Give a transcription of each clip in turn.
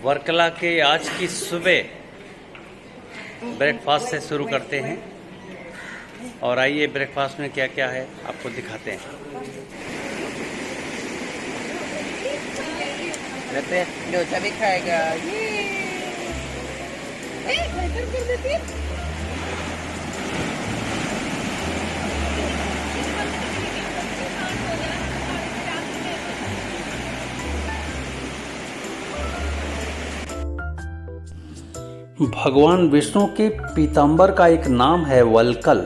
वर्कला के आज की सुबह ब्रेकफास्ट से शुरू करते हैं और आइए ब्रेकफास्ट में क्या क्या है आपको दिखाते हैं। डोसा भी खाएगा। भगवान विष्णु के पीताम्बर का एक नाम है वल्कल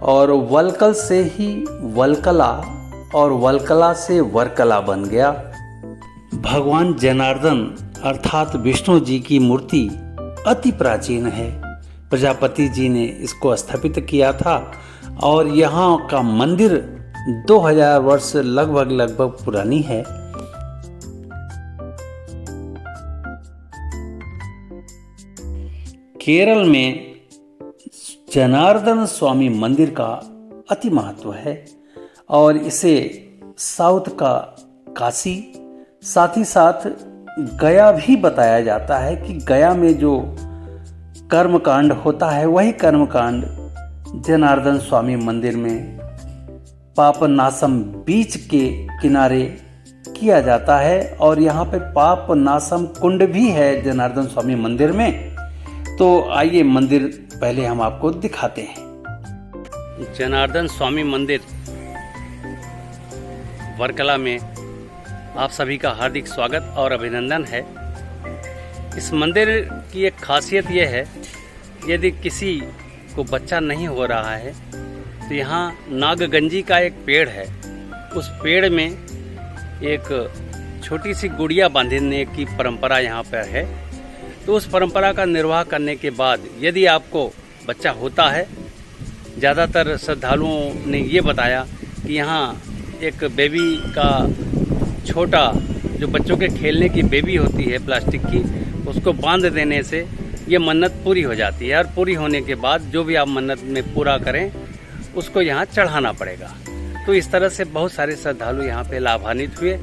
और वल्कल से ही वल्कला और वल्कला से वर्कला बन गया। भगवान जनार्दन अर्थात विष्णु जी की मूर्ति अति प्राचीन है। प्रजापति जी ने इसको स्थापित किया था और यहाँ का मंदिर 2000 वर्ष लगभग पुरानी है। केरल में जनार्दन स्वामी मंदिर का अति महत्व है और इसे साउथ का काशी साथ ही साथ गया भी बताया जाता है कि गया में जो कर्मकांड होता है वही कर्मकांड जनार्दन स्वामी मंदिर में पापनासम बीच के किनारे किया जाता है और यहाँ पे पापनासम कुंड भी है जनार्दन स्वामी मंदिर में। तो आइए मंदिर पहले हम आपको दिखाते हैं। जनार्दन स्वामी मंदिर वर्कला में आप सभी का हार्दिक स्वागत और अभिनंदन है। इस मंदिर की एक खासियत यह है, यदि किसी को बच्चा नहीं हो रहा है तो यहाँ नागगंजी का एक पेड़ है, उस पेड़ में एक छोटी सी गुड़िया बांधने की परंपरा यहाँ पर है। तो उस परंपरा का निर्वाह करने के बाद यदि आपको बच्चा होता है, ज़्यादातर श्रद्धालुओं ने ये बताया कि यहाँ एक बेबी का छोटा जो बच्चों के खेलने की बेबी होती है प्लास्टिक की, उसको बांध देने से ये मन्नत पूरी हो जाती है और पूरी होने के बाद जो भी आप मन्नत में पूरा करें उसको यहाँ चढ़ाना पड़ेगा। तो इस तरह से बहुत सारे श्रद्धालु यहाँ पे लाभान्वित हुए।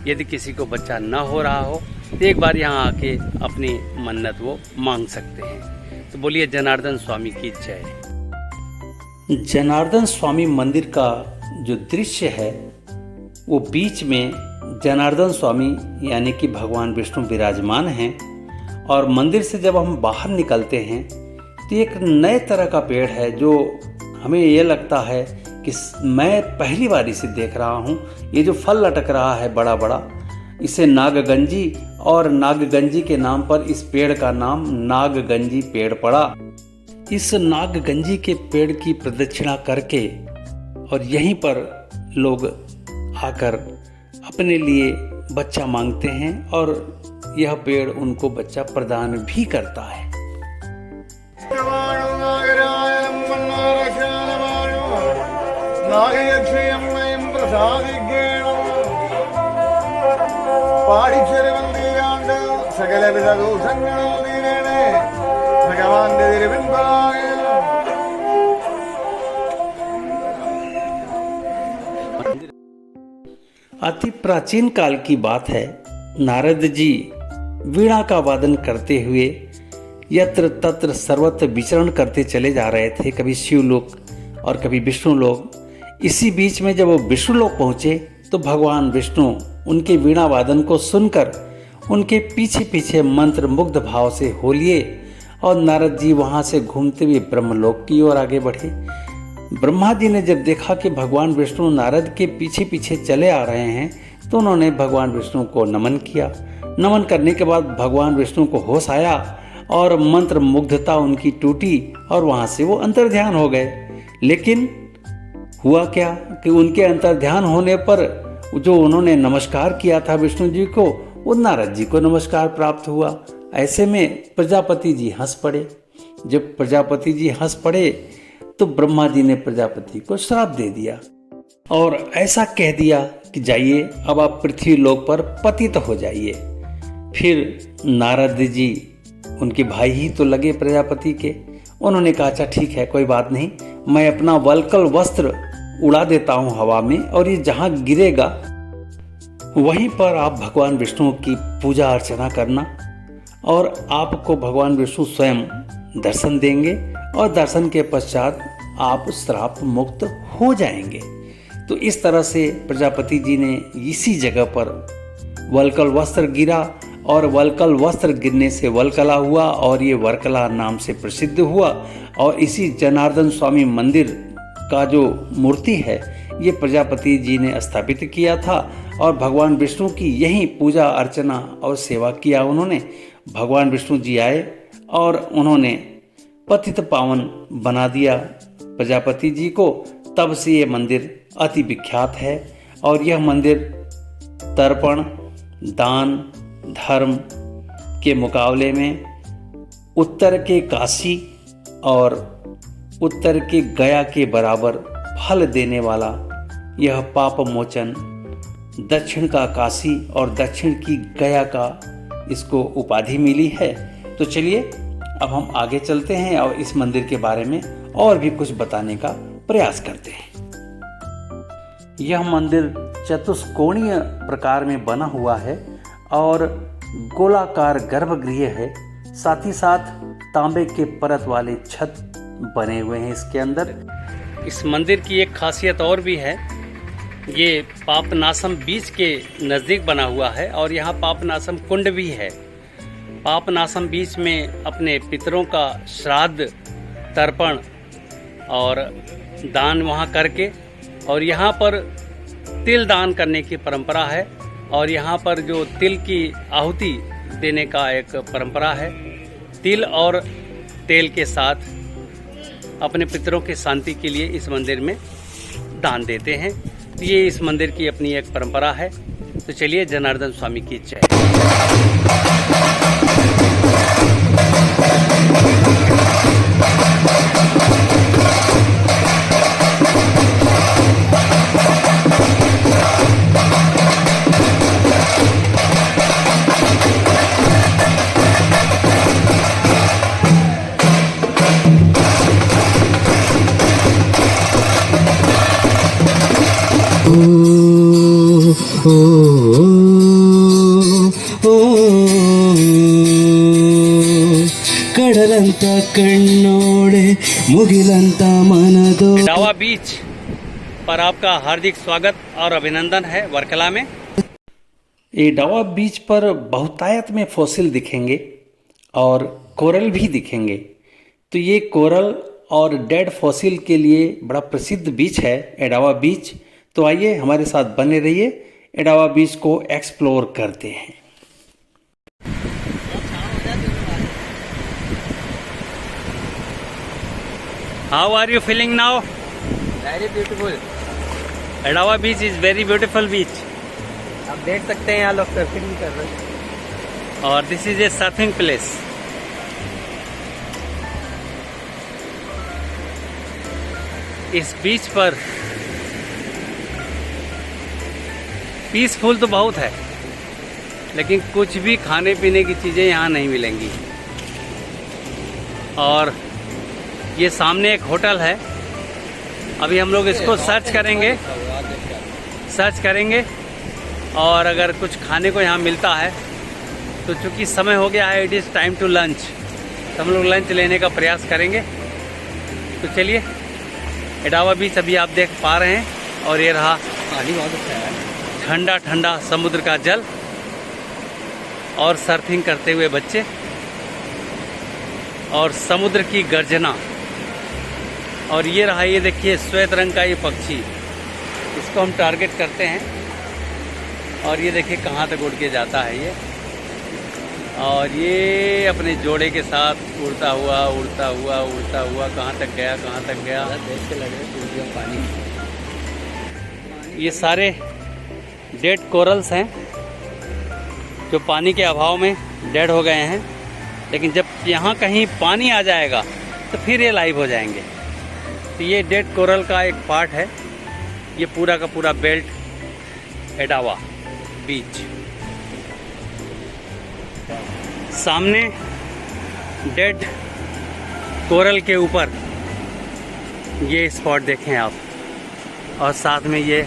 यदि किसी को बच्चा न हो रहा हो तो एक बार यहाँ आके अपनी मन्नत वो मांग सकते हैं। तो बोलिए जनार्दन स्वामी की जय। जनार्दन स्वामी मंदिर का जो दृश्य है वो बीच में जनार्दन स्वामी यानी कि भगवान विष्णु विराजमान हैं और मंदिर से जब हम बाहर निकलते हैं तो एक नए तरह का पेड़ है जो हमें ये लगता है कि मैं पहली बार इसे देख रहा हूँ। ये जो फल लटक रहा है बड़ा बड़ा, इसे नागगंजी और नागगंजी के नाम पर इस पेड़ का नाम नागगंजी पेड़ पड़ा। इस नागगंजी के पेड़ की प्रदक्षिणा करके और यहीं पर लोग आकर अपने लिए बच्चा मांगते हैं और यह पेड़ उनको बच्चा प्रदान भी करता है। സകലവിധ ദോഷങ്ങളും തീരണേ ഭഗവാന്റെ തിരുവൻപായ। अति प्राचीन काल की बात है, नारद जी वीणा का वादन करते हुए यत्र तत्र सर्वत्र विचरण करते चले जा रहे थे, कभी शिवलोक और कभी विष्णुलोक। इसी बीच में जब वो विष्णुलोक पहुँचे तो भगवान विष्णु उनके वीणा वादन को सुनकर उनके पीछे पीछे मंत्र मुग्ध भाव से हो लिए और नारद जी वहाँ से घूमते हुए ब्रह्मलोक की ओर आगे बढ़े। ब्रह्मा जी ने जब देखा कि भगवान विष्णु नारद के पीछे पीछे चले आ रहे हैं तो उन्होंने भगवान विष्णु को नमन किया। नमन करने के बाद भगवान विष्णु को होश आया और मंत्र मुग्धता उनकी टूटी और वहाँ से वो अंतर्ध्यान हो गए। लेकिन हुआ क्या कि उनके अंतर्ध्यान होने पर जो उन्होंने नमस्कार किया था विष्णु जी को, वो नारद जी को नमस्कार प्राप्त हुआ। ऐसे में प्रजापति जी हंस पड़े। जब प्रजापति जी हंस पड़े तो ब्रह्मा जी ने प्रजापति को श्राप दे दिया और ऐसा कह दिया कि जाइए अब आप पृथ्वी लोक पर पतित हो जाइए। फिर नारद जी उनके भाई ही तो लगे प्रजापति के, उन्होंने कहा अच्छा ठीक है कोई बात नहीं, मैं अपना वल्कल वस्त्र उड़ा देता हूँ हवा में और ये जहाँ गिरेगा वहीं पर आप भगवान विष्णु की पूजा अर्चना करना। और आपको भगवान विष्णु स्वयं दर्शन देंगे और दर्शन के पश्चात आप श्राप मुक्त हो जाएंगे। तो इस तरह से प्रजापति जी ने इसी जगह पर वलकल वस्त्र गिरा और वलकल वस्त्र गिरने से वलकला हुआ और ये वर्कला नाम से प्रसिद्ध हुआ। और इसी जनार्दन स्वामी मंदिर का जो मूर्ति है ये प्रजापति जी ने स्थापित किया था और भगवान विष्णु की यही पूजा अर्चना और सेवा किया उन्होंने। भगवान विष्णु जी आए और उन्होंने पतित पावन बना दिया प्रजापति जी को। तब से ये मंदिर अति विख्यात है और यह मंदिर तर्पण, दान, धर्म के मुकाबले में उत्तर के काशी और उत्तर के गया के बराबर फल देने वाला यह पाप मोचन, दक्षिण का काशी और दक्षिण की गया का इसको उपाधि मिली है। तो चलिए अब हम आगे चलते हैं और इस मंदिर के बारे में और भी कुछ बताने का प्रयास करते हैं। यह मंदिर चतुष्कोणीय प्रकार में बना हुआ है और गोलाकार गर्भगृह है। साथ ही साथ तांबे के परत वाले छत बने हुए हैं इसके अंदर। इस मंदिर की एक खासियत और भी है, ये पापनासम बीच के नज़दीक बना हुआ है और यहाँ पापनासम कुंड भी है। पापनासम बीच में अपने पितरों का श्राद्ध, तर्पण और दान वहाँ करके, और यहाँ पर तिल दान करने की परंपरा है और यहाँ पर जो तिल की आहुति देने का एक परंपरा है। तिल और तेल के साथ अपने पितरों की शांति के लिए इस मंदिर में दान देते हैं। तो ये इस मंदिर की अपनी एक परंपरा है। तो चलिए जनार्दन स्वामी की जय। ಕಡಲಂತ ಕಣ್ಣೋಡೆ ಮುಗಿಲಂತ मनदो। एडावा बीच पर आपका हार्दिक स्वागत और अभिनंदन है वर्कला में। एडावा बीच पर बहुतायत में फॉसिल दिखेंगे और कोरल भी दिखेंगे। तो ये कोरल और डेड फॉसिल के लिए बड़ा प्रसिद्ध बीच है एडावा बीच। तो आइए हमारे साथ बने रहिए, एडावा बीच को एक्सप्लोर करते हैं। How are you feeling now? Very beautiful. Edava beach is very beautiful beach आप देख सकते हैं यहाँ लोग सर्फिंग भी कर रहे हैं। और this is A surfing place. इस बीच पर पीसफुल तो बहुत है, लेकिन कुछ भी खाने पीने की चीज़ें यहाँ नहीं मिलेंगी। और ये सामने एक होटल है, अभी हम लोग इसको सर्च करेंगे और अगर कुछ खाने को यहाँ मिलता है तो चूँकि समय हो गया है, it is time to lunch, तो हम लोग लंच लेने का प्रयास करेंगे। तो चलिए, एडावा बीच अभी आप देख पा रहे हैं और ये रहा पानी बहुत अच्छा है, ठंडा ठंडा समुद्र का जल और सर्फिंग करते हुए बच्चे और समुद्र की गर्जना। और ये रहा, ये देखिए श्वेत रंग का ये पक्षी, इसको हम टारगेट करते हैं और ये देखिए कहाँ तक उड़ के जाता है ये। और ये अपने जोड़े के साथ उड़ता हुआ कहाँ तक गया। देख के लग रहा है पानी। ये सारे डेड कोरल्स हैं जो पानी के अभाव में डेड हो गए हैं, लेकिन जब यहाँ कहीं पानी आ जाएगा तो फिर ये लाइव हो जाएंगे। तो ये डेड कोरल का एक पार्ट है, ये पूरा का पूरा बेल्ट एडावा बीच। सामने डेड कोरल के ऊपर ये स्पॉट देखें आप, और साथ में ये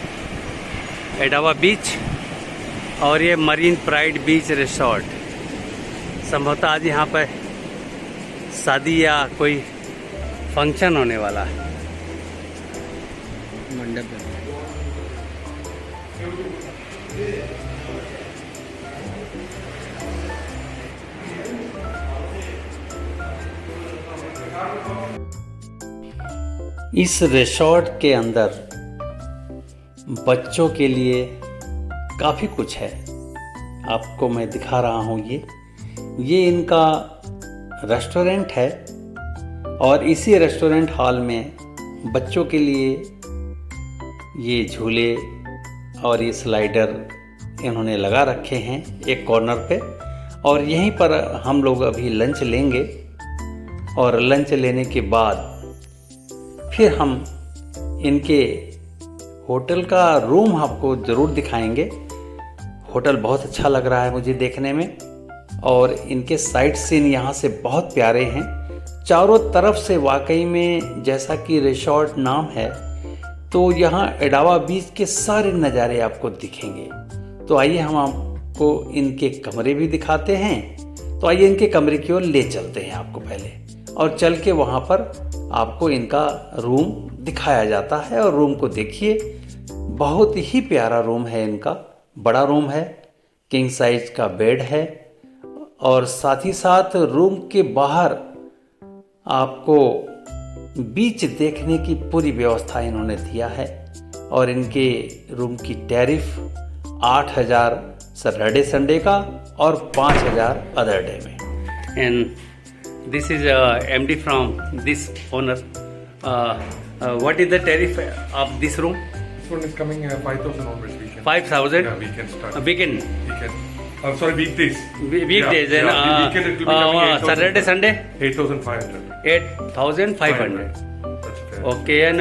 एडावा बीच और ये मरीन प्राइड बीच रिसोर्ट। संभवतः आज यहाँ पर शादी या कोई फंक्शन होने वाला है। मंडप है। इस रिसोर्ट के अंदर बच्चों के लिए काफ़ी कुछ है, आपको मैं दिखा रहा हूँ। ये इनका रेस्टोरेंट है और इसी रेस्टोरेंट हॉल में बच्चों के लिए ये झूले और ये स्लाइडर इन्होंने लगा रखे हैं एक कॉर्नर पे। और यहीं पर हम लोग अभी लंच लेंगे और लंच लेने के बाद फिर हम इनके होटल का रूम आपको ज़रूर दिखाएंगे। होटल बहुत अच्छा लग रहा है मुझे देखने में और इनके साइड सीन यहाँ से बहुत प्यारे हैं चारों तरफ से। वाकई में जैसा कि रिसोर्ट नाम है तो यहाँ एडावा बीच के सारे नज़ारे आपको दिखेंगे। तो आइए हम आपको इनके कमरे भी दिखाते हैं। तो आइए इनके कमरे की ओर ले चलते हैं आपको पहले, और चल के वहाँ पर आपको इनका रूम दिखाया जाता है। और रूम को देखिए, बहुत ही प्यारा रूम है इनका, बड़ा रूम है, किंग साइज का बेड है और साथ ही साथ रूम के बाहर आपको बीच देखने की पूरी व्यवस्था इन्होंने दिया है। और इनके रूम की टैरिफ 8,000 सैटरडे संडे का और 5,000 अदर डे में। And this is MD from this owner. What is the tariff of this room? This one is coming 5,000 always weekend. 5,000? Yeah, weekend start. Weekend. Sorry, weekdays. Weekdays. Yeah, And yeah, weekend it will be coming 8,000. Saturday, Sunday? 8,500. 8,500. That's fair. Okay, and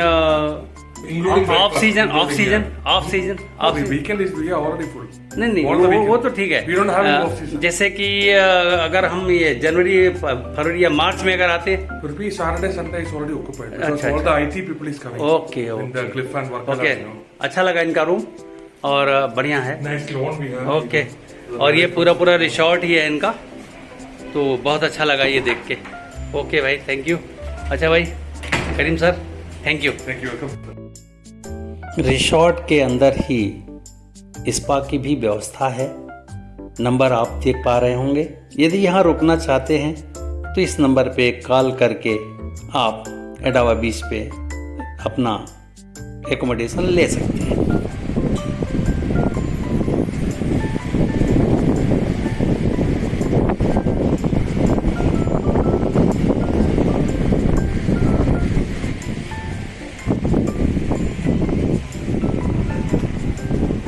Including off breakfast, season, off including, season, yeah. off season, Oh, off the season. weekend is we are already full. नहीं All the वो weekend. तो ठीक है। We don't have any off season. जैसे कि अगर हम ये जनवरी, फरवरी या मार्च में अगर आते हैं। Could be Saturday, Sunday is already occupied because अच्छा, all अच्छा। the IT people is coming. Okay, In the okay. Cliff and work. Okay, अच्छा लगा इनका रूम और बढ़िया है। Nice lawn we have. Okay, और ये पूरा रिसोर्ट ही है इनका, तो बहुत अच्छा लगा ये देख के। ओके भाई, थैंक यू। अच्छा भाई Karim sir, thank you. Thank you. Welcome. Resort के अंदर ही स्पा की भी व्यवस्था है। नंबर आप देख पा रहे होंगे। यदि यहाँ रुकना चाहते हैं तो इस नंबर पे कॉल करके आप एडावा बीच पे अपना एकोमोडेशन ले सकते हैं।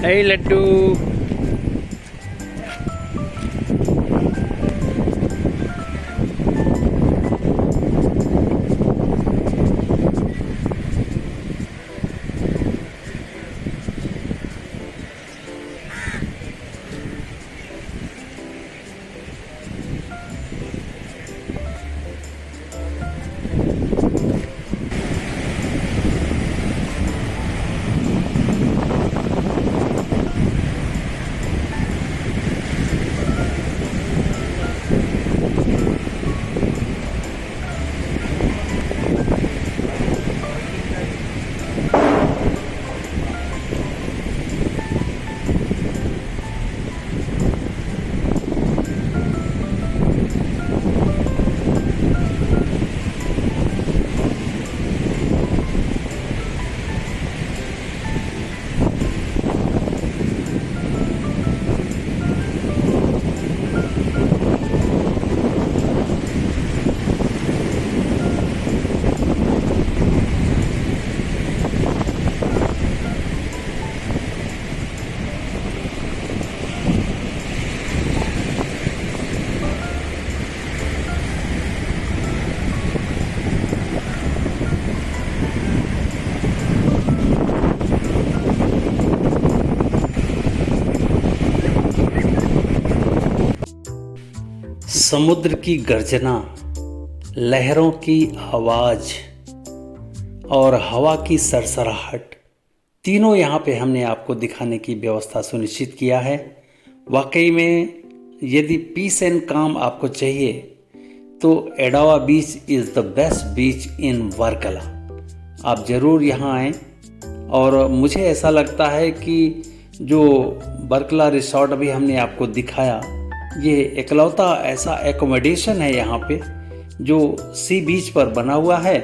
Hey लड्डू, समुद्र की गर्जना, लहरों की आवाज़ और हवा की सरसराहट, तीनों यहाँ पे हमने आपको दिखाने की व्यवस्था सुनिश्चित किया है। वाकई में यदि पीस एंड काम आपको चाहिए तो एडावा बीच इज़ द बेस्ट बीच इन वर्कला। आप ज़रूर यहाँ आएँ। और मुझे ऐसा लगता है कि जो वर्कला रिसोर्ट अभी हमने आपको दिखाया, ये इकलौता ऐसा एकोमोडेशन है यहाँ पे जो सी बीच पर बना हुआ है।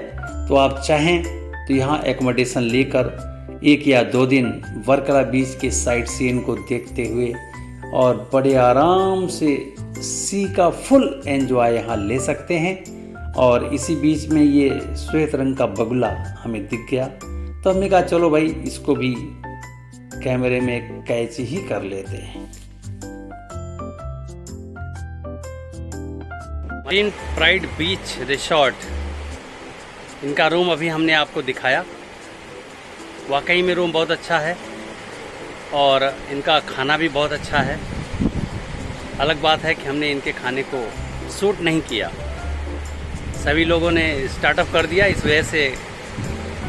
तो आप चाहें तो यहाँ एकोमोडेशन लेकर 1 या 2 दिन वर्कला बीच के साइट सीन को देखते हुए और बड़े आराम से सी का फुल एंजॉय यहाँ ले सकते हैं। और इसी बीच में ये श्वेत रंग का बगुला हमें दिख गया, तो हमने कहा चलो भाई इसको भी कैमरे में कैच ही कर लेते हैं। मरीन प्राइड बीच रिसोर्ट, इनका रूम अभी हमने आपको दिखाया। वाकई में रूम बहुत अच्छा है और इनका खाना भी बहुत अच्छा है। अलग बात है कि हमने इनके खाने को सूट नहीं किया, सभी लोगों ने स्टार्टअप कर दिया। इस वजह से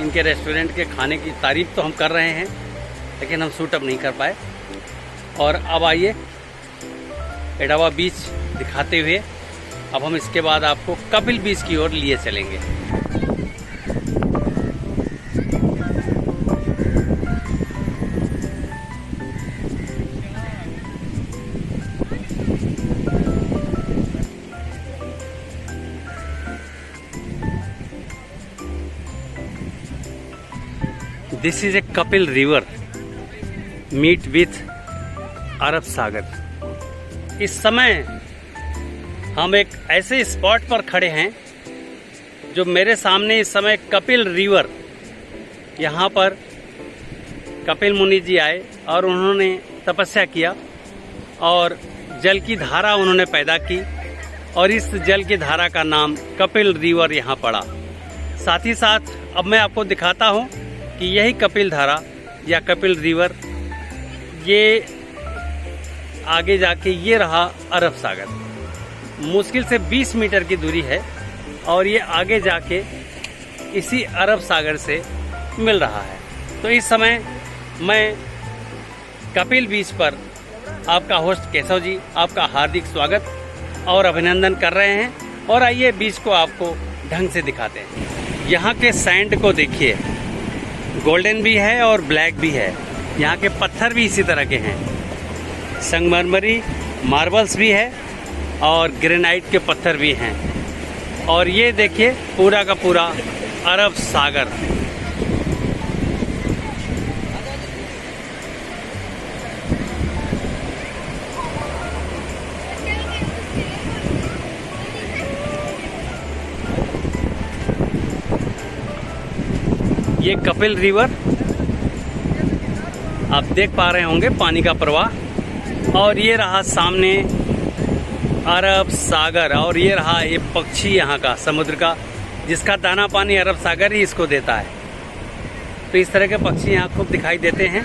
इनके रेस्टोरेंट के खाने की तारीफ़ तो हम कर रहे हैं, लेकिन हम सूटअप नहीं कर पाए। और अब आइए एडावा बीच दिखाते हुए अब हम इसके बाद आपको कपिल बीच की ओर लिए चलेंगे। This is a Kappil river meet with Arab Sagar. इस समय हम एक ऐसे स्पॉट पर खड़े हैं जो मेरे सामने इस समय कपिल रिवर, यहाँ पर कपिल मुनि जी आए और उन्होंने तपस्या किया और जल की धारा उन्होंने पैदा की और इस जल की धारा का नाम कपिल रिवर यहाँ पड़ा। साथ ही साथ अब मैं आपको दिखाता हूँ कि यही कपिल धारा या कपिल रिवर, ये आगे जाके ये रहा अरब सागर। मुश्किल से 20 मीटर की दूरी है और ये आगे जाके इसी अरब सागर से मिल रहा है। तो इस समय मैं कपिल बीच पर आपका होस्ट केशव जी आपका हार्दिक स्वागत और अभिनंदन कर रहे हैं। और आइए बीच को आपको ढंग से दिखाते हैं। यहाँ के सैंड को देखिए, गोल्डन भी है और ब्लैक भी है। यहाँ के पत्थर भी इसी तरह के हैं, संगमरमरी मार्बल्स भी है और ग्रेनाइट के पत्थर भी हैं। और ये देखिए पूरा का पूरा अरब सागर। ये कपिल रिवर आप देख पा रहे होंगे, पानी का प्रवाह। और ये रहा सामने अरब सागर और ये रहा ये पक्षी यहाँ का समुद्र का, जिसका दाना पानी अरब सागर ही इसको देता है। तो इस तरह के पक्षी यहाँ खूब दिखाई देते हैं।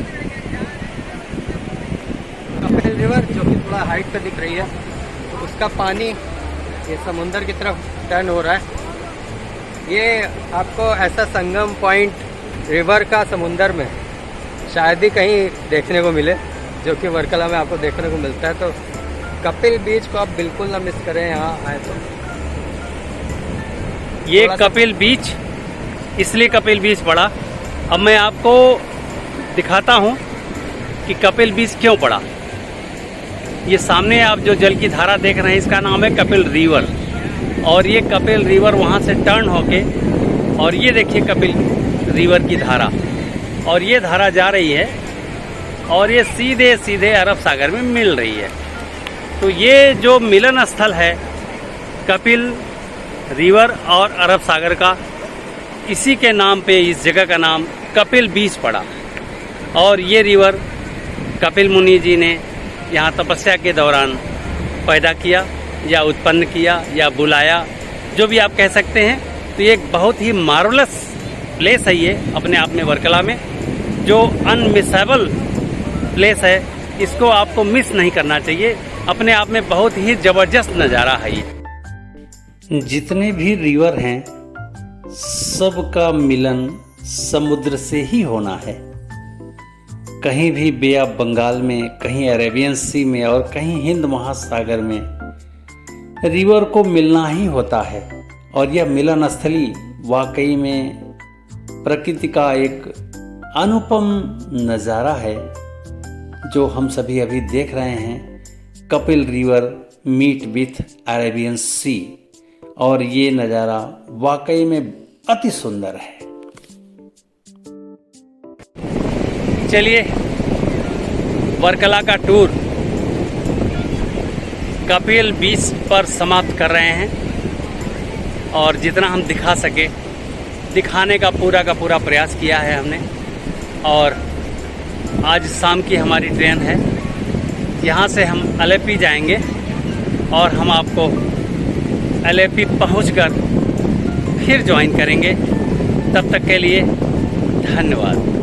कपिल रिवर जो कि थोड़ा हाइट पे दिख रही है, उसका पानी ये समुंदर की तरफ टर्न हो रहा है। ये आपको ऐसा संगम पॉइंट रिवर का समुंदर में शायद ही कहीं देखने को मिले, जो कि वर्कला में आपको देखने को मिलता है। तो कपिल बीच को आप बिल्कुल ना मिस करें यहाँ आए तो। ये कपिल बीच इसलिए कपिल बीच पड़ा। अब मैं आपको दिखाता हूँ कि कपिल बीच क्यों पड़ा। ये सामने आप जो जल की धारा देख रहे हैं, इसका नाम है कपिल रिवर। और ये कपिल रिवर वहाँ से टर्न होके और ये देखिए कपिल रिवर की धारा, और ये धारा जा रही है और ये सीधे सीधे अरब सागर में मिल रही है। तो ये जो मिलन स्थल है कपिल रिवर और अरब सागर का, इसी के नाम पे इस जगह का नाम कपिल बीच पड़ा। और ये रिवर कपिल मुनि जी ने यहाँ तपस्या के दौरान पैदा किया या उत्पन्न किया या बुलाया, जो भी आप कह सकते हैं। तो ये एक बहुत ही मार्वलस प्लेस है ये अपने आप में वर्कला में, जो अनमिसेबल प्लेस है। इसको आपको मिस नहीं करना चाहिए, अपने आप में बहुत ही ज़बरदस्त नज़ारा है ये। जितने भी रिवर हैं सबका मिलन समुद्र से ही होना है। कहीं भी बे ऑफ बंगाल में, कहीं अरेबियन सी में और कहीं हिंद महासागर में रिवर को मिलना ही होता है। और यह मिलन स्थली वाकई में प्रकृति का एक अनुपम नज़ारा है जो हम सभी अभी देख रहे हैं। Kappil river meet with Arabian Sea, और ये नज़ारा वाकई में अति सुंदर है। चलिए वर्कला का टूर कपिल बीच पर समाप्त कर रहे हैं और जितना हम दिखा सके दिखाने का पूरा प्रयास किया है हमने। और आज शाम की हमारी ट्रेन है, यहाँ से हम अलेपी जाएंगे और हम आपको अलेपी पहुंचकर फिर ज्वाइन करेंगे। तब तक के लिए धन्यवाद।